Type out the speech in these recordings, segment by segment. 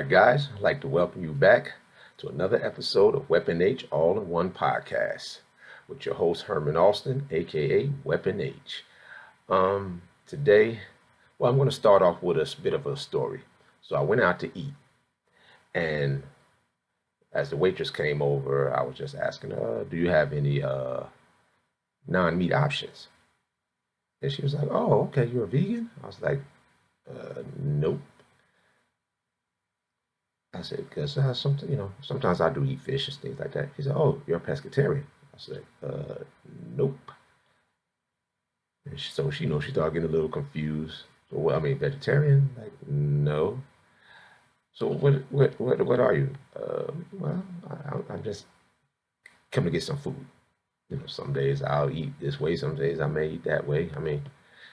right, guys, I'd like to welcome you back to another episode of Weapon H All in One Podcast with your host Herman Austin, aka Weapon H. Today, I'm going to start off with a bit of a story. So I went out to eat, and as the waitress came over, I was just asking her, "Do you have any non-meat options?" And she was like, "Oh, okay, you're a vegan?" I was like, "Nope." I said, because something, sometimes I do eat fish and things like that. He said, "Oh, you're a pescatarian." I said, "Nope." And so she started getting a little confused. So, what, I mean, vegetarian? Like, no. So, what are you? Well, I'm just coming to get some food. Some days I'll eat this way, some days I may eat that way. I mean,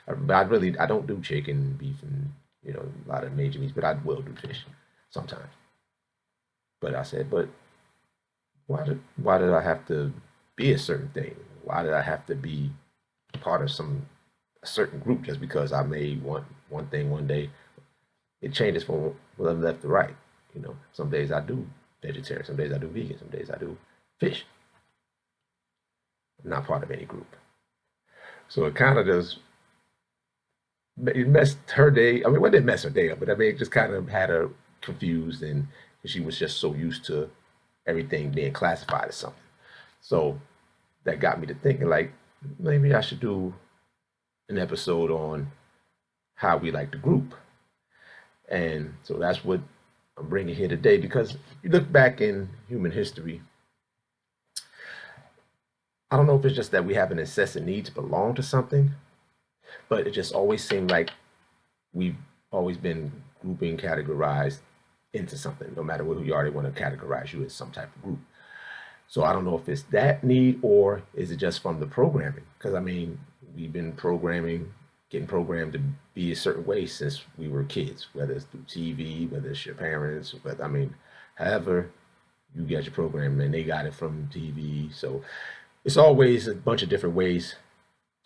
but I don't do chicken, beef, and a lot of major meats, but I will do fish sometimes. But I said, but why did I have to be a certain thing? Why did I have to be part of a certain group just because I made one thing one day? It changes from left to right. Some days I do vegetarian, some days I do vegan, some days I do fish. I'm not part of any group. So it kind of just it messed her day. I mean, well, it didn't mess her day up, but I mean, it just kind of had her confused, and she was just so used to everything being classified as something. So that got me to thinking, like, maybe I should do an episode on how we like to group. And so that's what I'm bringing here today, because you look back in human history, I don't know if it's just that we have an incessant need to belong to something, but it just always seemed like we've always been grouping, categorized into something. No matter who you are, they want to categorize you as some type of group. So I don't know if it's that need or is it just from the programming? Because I mean, we've been getting programmed to be a certain way since we were kids, whether it's through TV, whether it's your parents, but I mean, however you get your program, and they got it from TV. So it's always a bunch of different ways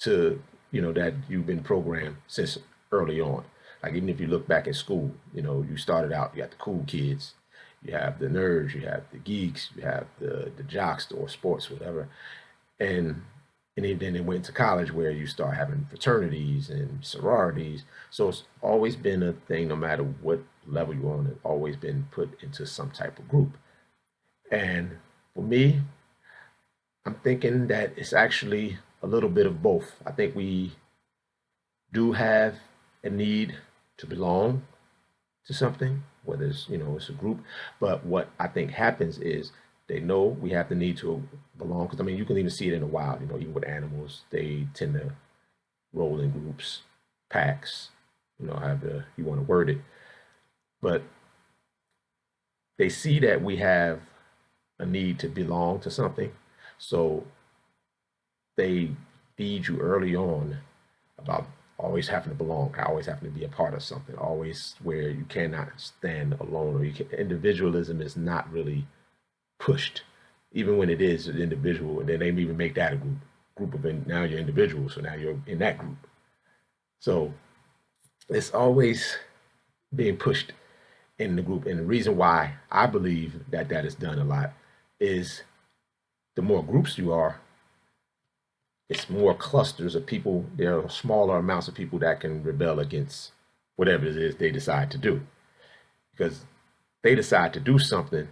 to, that you've been programmed since early on. Like even if you look back at school, you started out, you got the cool kids, you have the nerds, you have the geeks, you have the jocks or sports, whatever. And then it went to college where you start having fraternities and sororities. So it's always been a thing, no matter what level you're on, it's always been put into some type of group. And for me, I'm thinking that it's actually a little bit of both. I think we do have a need to belong to something, whether it's a group. But what I think happens is they know we have the need to belong. Because I mean, you can even see it in the wild. Even with animals, they tend to roll in groups, packs. However you want to word it. But they see that we have a need to belong to something, so they feed you early on about always having to belong, always having to be a part of something, always where you cannot stand alone, or individualism is not really pushed, even when it is an individual, and then they even make that a group of now you're individual, so now you're in that group. So it's always being pushed in the group, and the reason why I believe that is done a lot is the more groups you are, it's more clusters of people. There are smaller amounts of people that can rebel against whatever it is they decide to do. Because they decide to do something,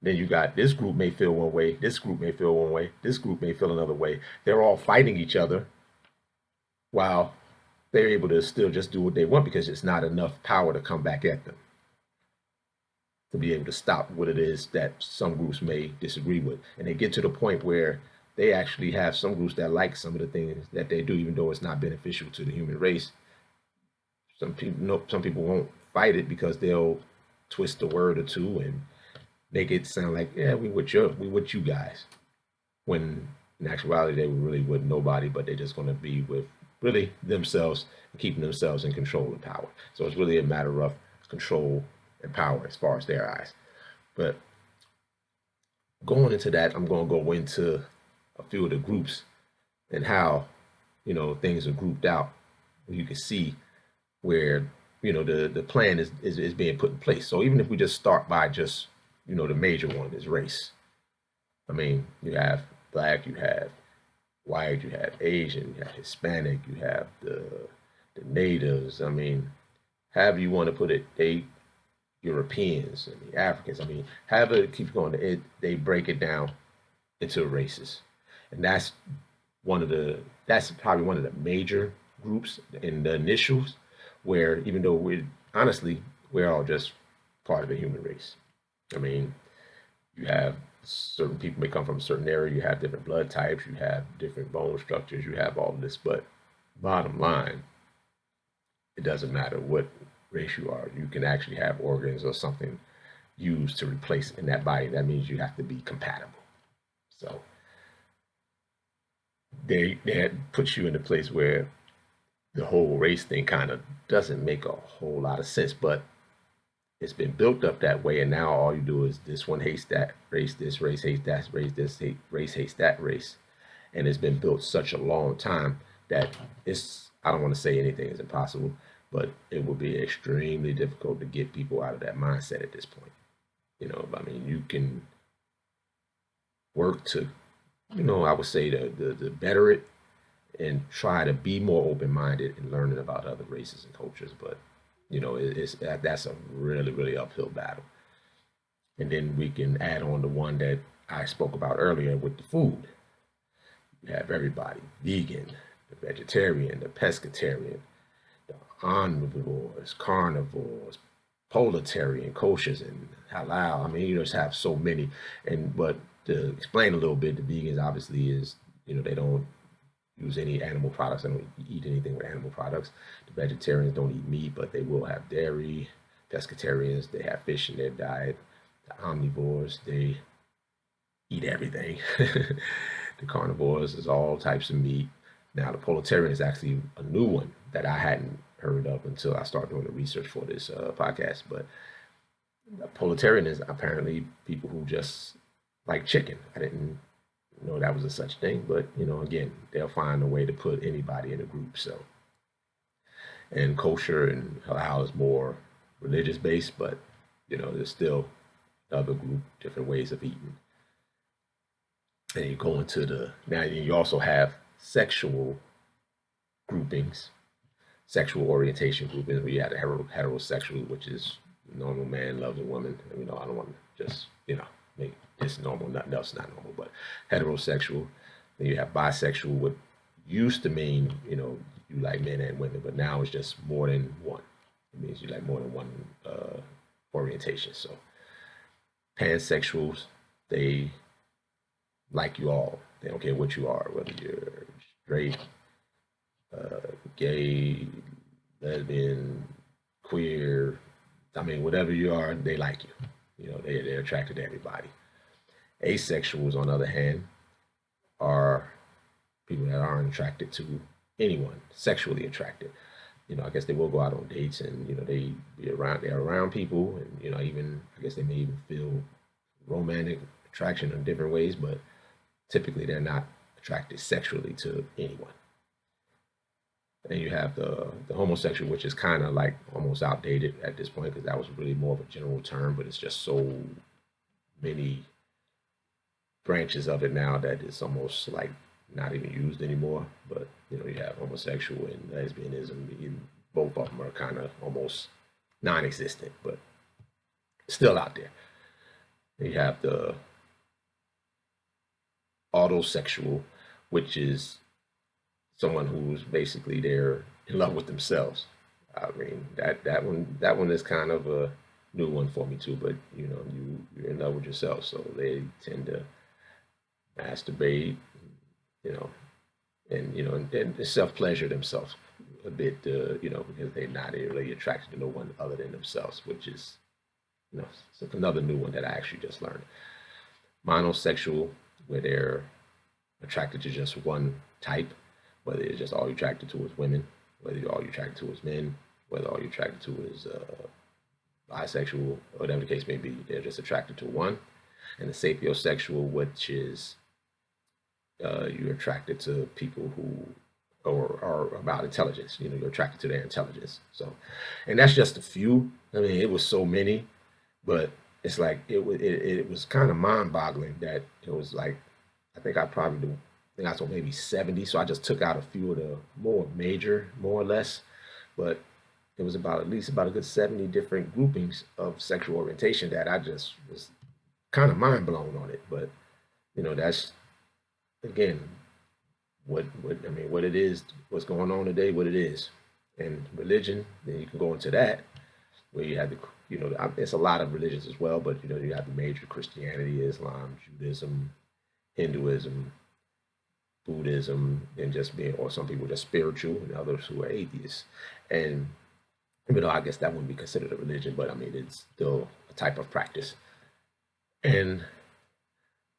then you got this group may feel one way, this group may feel one way, this group may feel another way. They're all fighting each other while they're able to still just do what they want because it's not enough power to come back at them to be able to stop what it is that some groups may disagree with. And they get to the point where they actually have some groups that like some of the things that they do, even though it's not beneficial to the human race. Some people won't fight it because they'll twist a word or two and make it sound like, yeah, we with you guys. When in actuality they really with nobody, but they're just going to be with really themselves and keeping themselves in control and power. So it's really a matter of control and power as far as their eyes. But going into that, I'm going to go into a few of the groups and how things are grouped out. You can see where the plan is being put in place. So even if we just start by just the major one is race. I mean, you have black, you have white, you have Asian, you have Hispanic, you have the natives. I mean, however you want to put it, they Europeans and the Africans. I mean, however it keeps going, they break it down into races, and that's probably one of the major groups in the initials, where even though we're all just part of the human race. I mean, you have certain people may come from a certain area, you have different blood types, you have different bone structures, you have all of this, but bottom line, it doesn't matter what race you are. You can actually have organs or something used to replace in that body. That means you have to be compatible. So that puts you in a place where the whole race thing kind of doesn't make a whole lot of sense, but it's been built up that way, and now all you do is this one hates that race, this race hates that race, race hates that race, and it's been built such a long time that I don't want to say anything is impossible, but it will be extremely difficult to get people out of that mindset at this point. I mean, you can work to, I would say the better it and try to be more open minded and learning about other races and cultures, but that's a really really uphill battle. And then we can add on the one that I spoke about earlier with the food. You have everybody: vegan, the vegetarian, the pescatarian, the omnivores, carnivores, proletarian, koshers, and halal. I mean, you just have so many. But to explain a little bit, the vegans obviously is they don't use any animal products. They don't eat anything with animal products. The vegetarians don't eat meat, but they will have dairy. Pescatarians, they have fish in their diet. The omnivores, they eat everything. The carnivores is all types of meat. Now, the proletarian is actually a new one that I hadn't heard of until I started doing the research for this podcast. But the proletarian is apparently people who just like chicken. I didn't know that was a such thing, but again, they'll find a way to put anybody in a group. So, and kosher and halal is more religious based, but there's still other group, different ways of eating. And you go into now you also have sexual groupings, sexual orientation groupings, where you have the heterosexual, which is normal man loves a woman. I don't want to just make this normal, nothing else not normal, but heterosexual. Then you have bisexual, what used to mean you like men and women, but now it's just more than one. It means you like more than one orientation. So pansexuals, they like you all. They don't care what you are, whether you're straight, gay, lesbian, queer. I mean, whatever you are, they like you. They're attracted to everybody. Asexuals, on the other hand, are people that aren't attracted to anyone, sexually attracted. I guess they will go out on dates and they're around people, and even I guess they may even feel romantic attraction in different ways, but typically they're not attracted sexually to anyone. And you have the homosexual, which is kind of like almost outdated at this point because that was really more of a general term, but it's just so many branches of it now that it's almost like not even used anymore. But you have homosexual and lesbianism. Both of them are kind of almost non-existent, but still out there. You have the autosexual, which is someone who's basically they're in love with themselves. I mean that one is kind of a new one for me too. But you're in love with yourself, so they tend to masturbate, you know, and self pleasure themselves a bit, because they're not really attracted to no one other than themselves, which is it's another new one that I actually just learned. Monosexual, where they're attracted to just one type, whether it's just all you're attracted to is women, whether all you're attracted to is men, whether all you're attracted to is bisexual, whatever the case may be, they're just attracted to one. And the sapiosexual, which is you're attracted to people who or about intelligence. You know, you're attracted to their intelligence. So, and that's just a few. I mean, it was so many, but it's like it was kind of mind-boggling that it was like I think I probably do. I think I saw maybe 70. So I just took out a few of the more major, more or less, but it was about at least about a good 70 different groupings of sexual orientation that I just was kind of mind blown on it. But you know, that's again what I mean, what it is, what's going on today, what it is, and religion. Then you can go into that where you have the you know it's a lot of religions as well, but you know you have the major Christianity, Islam, Judaism, Hinduism, Buddhism, and just being or some people just spiritual and others who are atheists. And even though I guess that wouldn't be considered a religion, but I mean it's still a type of practice. And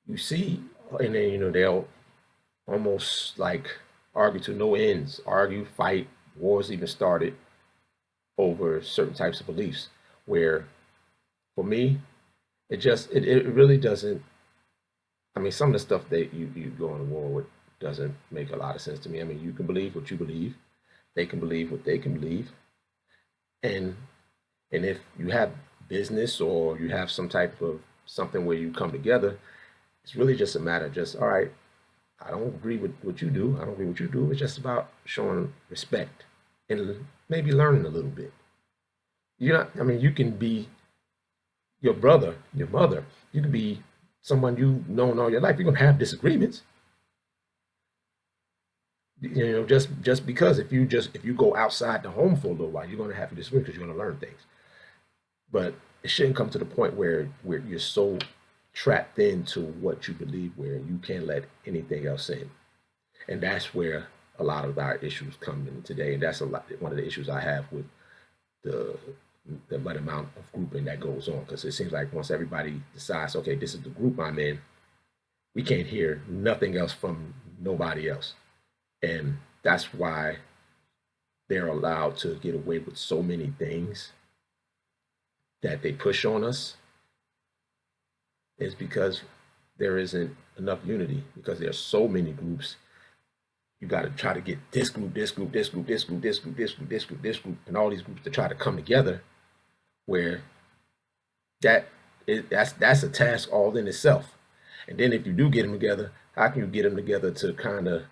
you see, and then you know they'll almost like argue to no ends, argue, fight, wars even started over certain types of beliefs. Where for me, it really doesn't. I mean, some of the stuff that you go on war with doesn't make a lot of sense to me. I mean, you can believe what you believe, they can believe what they can believe, and if you have business or you have some type of something where you come together, it's really just a matter of just all right. I don't agree with what you do. I don't agree with what you do. It's just about showing respect and maybe learning a little bit. You're not, I mean, you can be your brother, your mother. You can be someone you've known all your life. You're gonna have disagreements. You know, just because if you go outside the home for a little while, you're gonna have to disagree because you're gonna learn things. But it shouldn't come to the point where you're so trapped into what you believe where you can't let anything else in. And that's where a lot of our issues come in today. And that's a lot one of the issues I have with the the amount of grouping that goes on because it seems like once everybody decides, okay, this is the group I'm in, we can't hear nothing else from nobody else. And that's why they're allowed to get away with so many things that they push on us is because there isn't enough unity because there's so many groups. You got to try to get this group, this group, this group, this group, this group, this group, this group, this group, and all these groups to try to come together. Where that's a task all in itself. And then if you do get them together, how can you get them together to kind of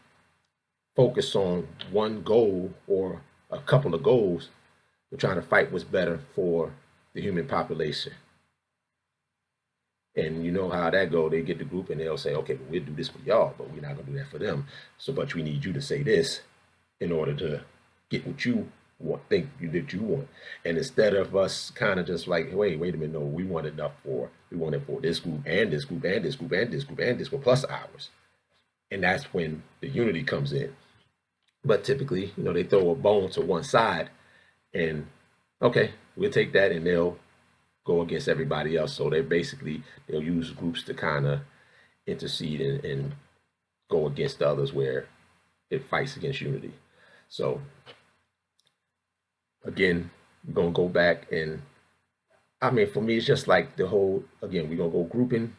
focus on one goal or a couple of goals? We're trying to fight what's better for the human population. And you know how that go. They get the group and they'll say, okay, well, we'll do this for y'all, but we're not gonna do that for them. So, but we need you to say this in order to get what you want, think you that you want. And instead of us kind of just like, wait a minute, no, we want it for this group and this group and this group and this group and this group plus ours. And that's when the unity comes in. But typically, you know, they throw a bone to one side and okay, we'll take that and they'll go against everybody else. So they'll use groups to kind of intercede and go against the others where it fights against unity. So again, we're gonna go back and I mean for me it's just like the whole again, we're gonna go grouping.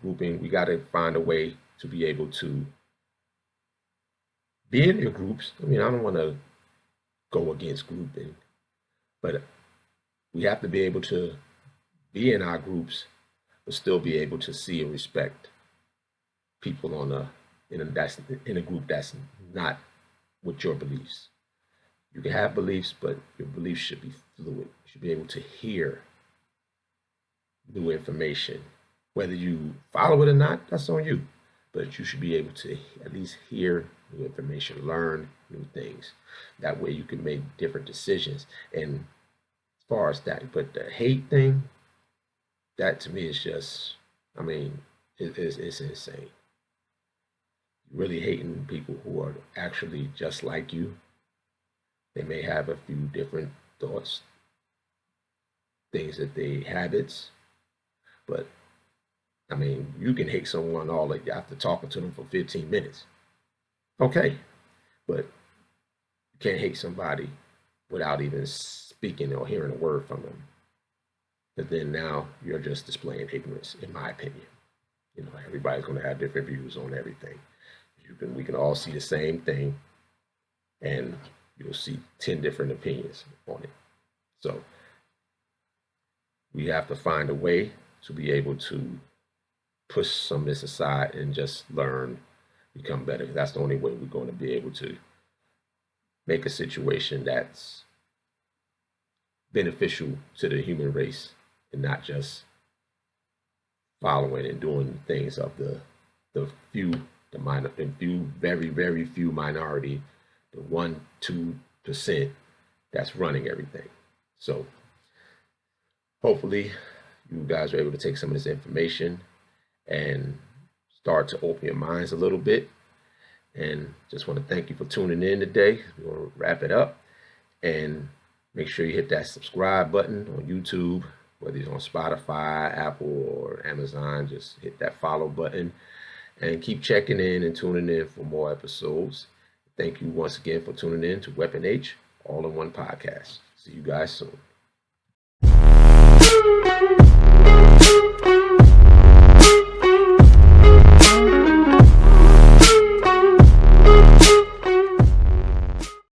We gotta find a way to be able to be in your groups. I mean, I don't wanna go against grouping, but we have to be able to be in our groups, but still be able to see and respect people in a group that's not with your beliefs. You can have beliefs, but your beliefs should be fluid. You should be able to hear new information. Whether you follow it or not, that's on you. But you should be able to at least hear new information, learn new things. That way you can make different decisions. And as far as that, but the hate thing, that to me is just, I mean, it's insane. Really hating people who are actually just like you. They may have a few different thoughts, things that they habits, but I mean, you can hate someone all like after talking to them for 15 minutes. Okay, but you can't hate somebody without even speaking or hearing a word from them. But then now you're just displaying ignorance, in my opinion. You know, everybody's going to have different views on everything. We can all see the same thing, and you'll see 10 different opinions on it. So we have to find a way to be able to push some of this aside and just learn, become better. That's the only way we're going to be able to make a situation that's beneficial to the human race and not just following and doing things of the few, the minor, the few, very few minority, the 1-2% that's running everything. So hopefully you guys are able to take some of this information and start to open your minds a little bit. And just want to thank you for tuning in today. We're going to wrap it up, and make sure you hit that subscribe button on YouTube, whether it's on Spotify, Apple, or Amazon. Just hit that follow button and keep checking in and tuning in for more episodes. Thank you once again for tuning in to Weapon H All-in-One Podcast. See you guys soon.